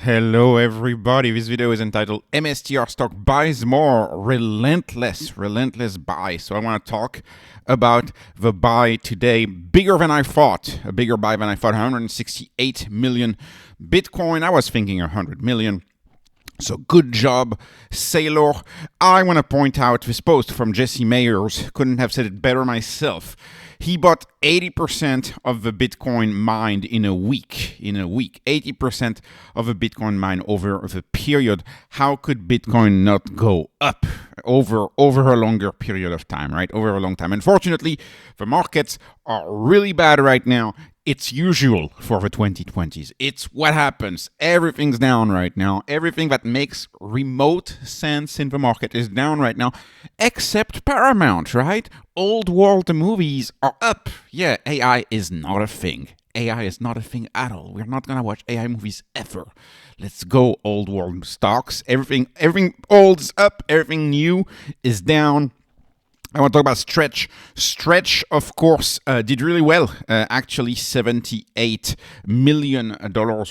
Hello everybody, this video is entitled MSTR stock buys more, relentless buy. So I want to talk about the buy today, bigger than I thought, a bigger buy than I thought, 168 million Bitcoin. I was thinking 100 million. So good job, Saylor. I want to point out this post from Jesse Mayers. Couldn't have said it better myself. He bought 80% of the Bitcoin mined in a week. 80% of the Bitcoin mined over the period. How could Bitcoin not go up over a longer period of time, right? Over a long time. Unfortunately, the markets are really bad right now. It's usual for the 2020s. It's what happens. Everything's down right now. Everything that makes remote sense in the market is down right now, except Paramount, right? Old world movies are up. Yeah, AI is not a thing. AI is not a thing at all. We're not going to watch AI movies ever. Let's go, old world stocks. Everything old is up. Everything new is down. I want to talk about Stretch. Stretch, of course, did really well. Actually, $78 million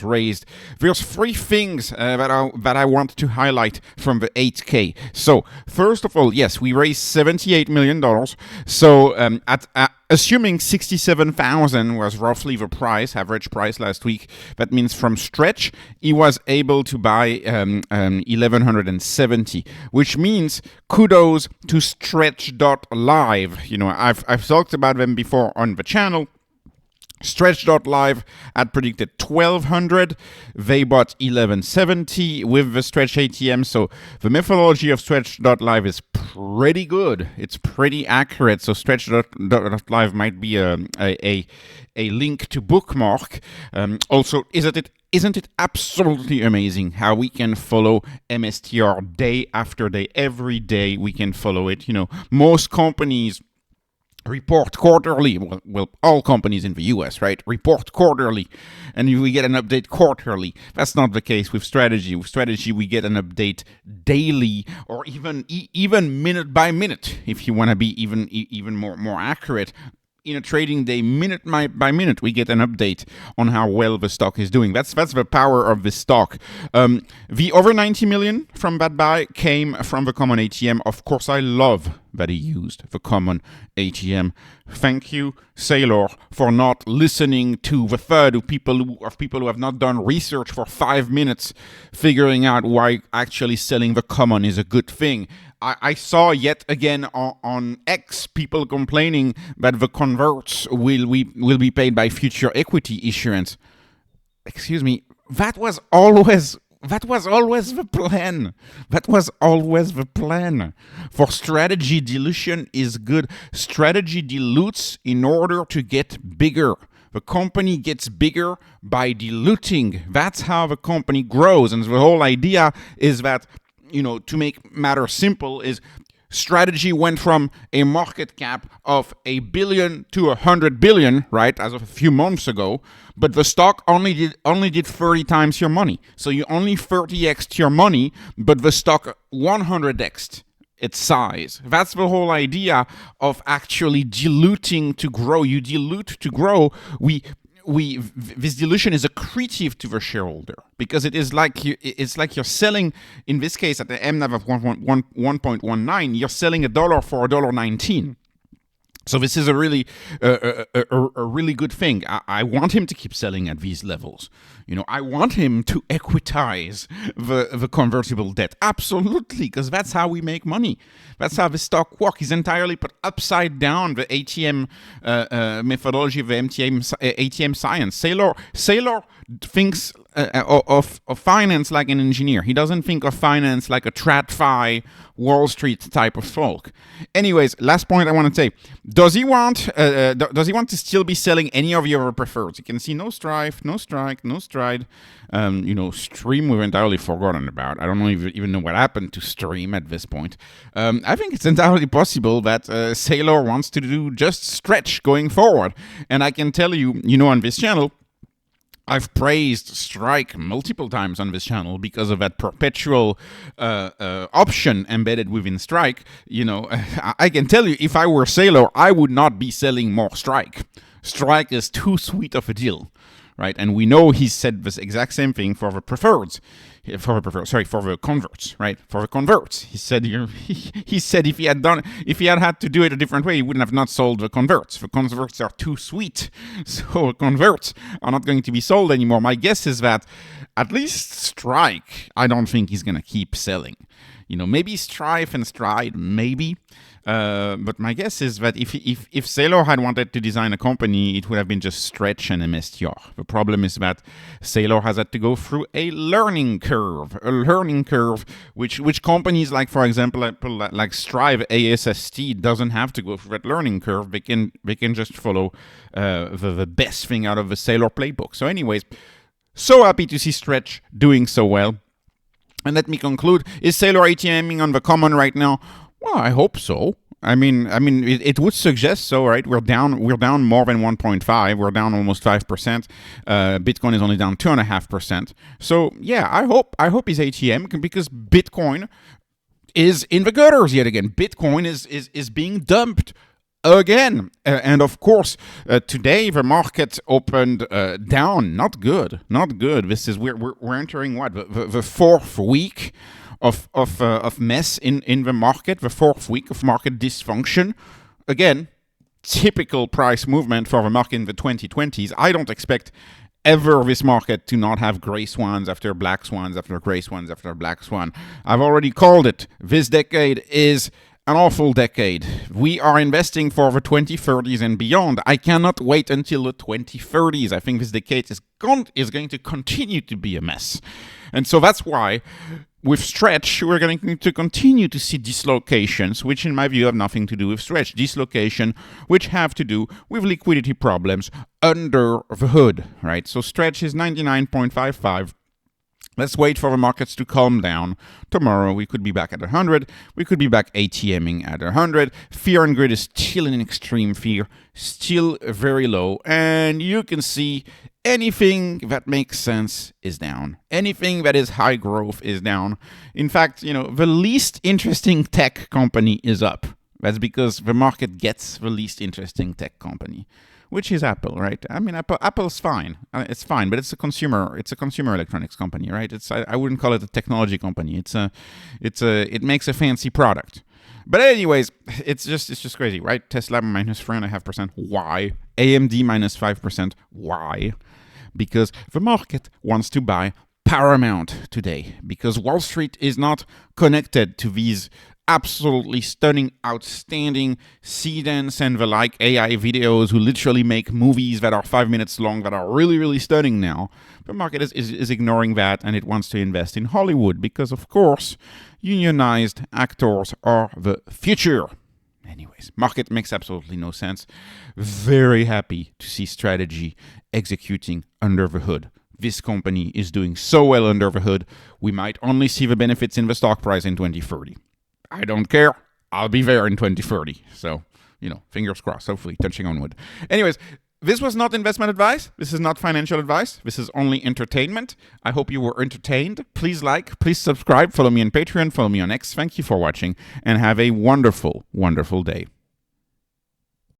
raised. There's three things that I want to highlight from the 8K. So, first of all, yes, we raised $78 million. So, assuming 67,000 was roughly the average price last week, that means from Stretch, he was able to buy 1,170, which means kudos to Stretch.live. You know, I've talked about them before on the channel. Stretch.live had predicted 1,200. They bought 1,170 with the Stretch ATM. So the methodology of Stretch.live is pretty good. It's pretty accurate. So Stretch.live might be a link to bookmark. Also, isn't it absolutely amazing how we can follow MSTR day after day? Every day we can follow it. You know, most companies report quarterly. Well, all companies in the US, right, report quarterly, and we get an update quarterly. That's not the case with strategy. With strategy, we get an update daily, or even minute by minute, if you want to be even more accurate. In a trading day, minute by minute, we get an update on how well the stock is doing. That's the power of this stock. The over 90 million from that buy came from the common ATM. Of course, I love that he used the common ATM. Thank you, Saylor, for not listening to the third of people who have not done research for 5 minutes, figuring out why actually selling the common is a good thing. I saw yet again on X people complaining that the converts will be paid by future equity issuance. Excuse me, that was always the plan. That was always the plan. For strategy, dilution is good. Strategy dilutes in order to get bigger. The company gets bigger by diluting. That's how the company grows. And the whole idea is that, you know, to make matters simple, is strategy went from a market cap of $1 billion to 100 billion, right, as of a few months ago, but the stock only did 30 times your money. So you only 30x'd your money, but the stock 100x'd its size. That's the whole idea of actually diluting to grow. You dilute to grow. This dilution is accretive to the shareholder, because it's like you're selling, in this case at the MNAV of 1.19, you're selling $1 for $1.19. So this is a really good thing. I want him to keep selling at these levels. You know, I want him to equitize the convertible debt. Absolutely, because that's how we make money. That's how the stock works. He's entirely put upside down the ATM methodology of the ATM science. Saylor thinks of finance like an engineer. He doesn't think of finance like a TradFi Wall Street type of folk. Anyways, last point I want to say: does he want to still be selling any of your preferreds? You can see no Strife, no Strike, no Stride. Stream we've entirely forgotten about. I don't even know what happened to Stream at this point. I think it's entirely possible that Saylor wants to do just Stretch going forward. And I can tell you, on this channel, I've praised Strike multiple times on this channel because of that perpetual option embedded within Strike. I can tell you, if I were Saylor, I would not be selling more Strike. Strike is too sweet of a deal. right? And we know he said this exact same thing for the preferreds, for the converts, right? For the converts, he said he said if he had to do it a different way, he wouldn't have not sold the converts. The converts are too sweet, so converts are not going to be sold anymore. My guess is that at least Strike, I don't think he's going to keep selling. Maybe Strife and Stride, maybe. But my guess is that if Saylor had wanted to design a company, it would have been just Stretch and MSTR. The problem is that Saylor has had to go through a learning curve, which companies like, for example, like Strive ASST doesn't have to go through that learning curve. They can just follow the best thing out of the Saylor playbook. So anyways, so happy to see Stretch doing so well. And let me conclude, is Saylor ATMing on the common right now? Well, I hope so. I mean, it would suggest so, right? We're down more than 1.5. We're down almost 5%. Bitcoin is only down 2.5%. So yeah, I hope he's ATM, because Bitcoin is in the gutters yet again. Bitcoin is being dumped again. And of course, today the market opened down. Not good. This is we're entering what, the fourth week of mess in the market, the fourth week of market dysfunction. Again, typical price movement for the market in the 2020s. I don't expect ever this market to not have gray swans after black swans after gray swans after black swan. I've already called it. This decade is an awful decade. We are investing for the 2030s and beyond. I cannot wait until the 2030s. I think this decade is going to continue to be a mess. And so that's why with Stretch, we're going to continue to see dislocations, which in my view have nothing to do with Stretch. Dislocation, which have to do with liquidity problems under the hood, right? So Stretch is 99.55. Let's wait for the markets to calm down. Tomorrow we could be back at 100. We could be back ATMing at 100. Fear and greed is still in extreme fear, still very low. And you can see anything that makes sense is down. Anything that is high growth is down. In fact, the least interesting tech company is up. That's because the market gets the least interesting tech company, which is Apple, right? I mean, Apple's fine. It's fine, but it's a consumer electronics company, right? I wouldn't call it a technology company. It makes a fancy product. But anyways, it's just crazy, right? Tesla minus 3.5%. Why? AMD minus 5%. Why? Because the market wants to buy Paramount today, because Wall Street is not connected to these absolutely stunning, outstanding Seedance and the like AI videos who literally make movies that are 5 minutes long that are really, really stunning now. The market is ignoring that, and it wants to invest in Hollywood because, of course, unionized actors are the future. Anyways, market makes absolutely no sense. Very happy to see strategy executing under the hood. This company is doing so well under the hood, we might only see the benefits in the stock price in 2030. I don't care. I'll be there in 2030. So, fingers crossed, hopefully, touching on wood. Anyways, this was not investment advice. This is not financial advice. This is only entertainment. I hope you were entertained. Please like, please subscribe, follow me on Patreon, follow me on X. Thank you for watching, and have a wonderful, wonderful day.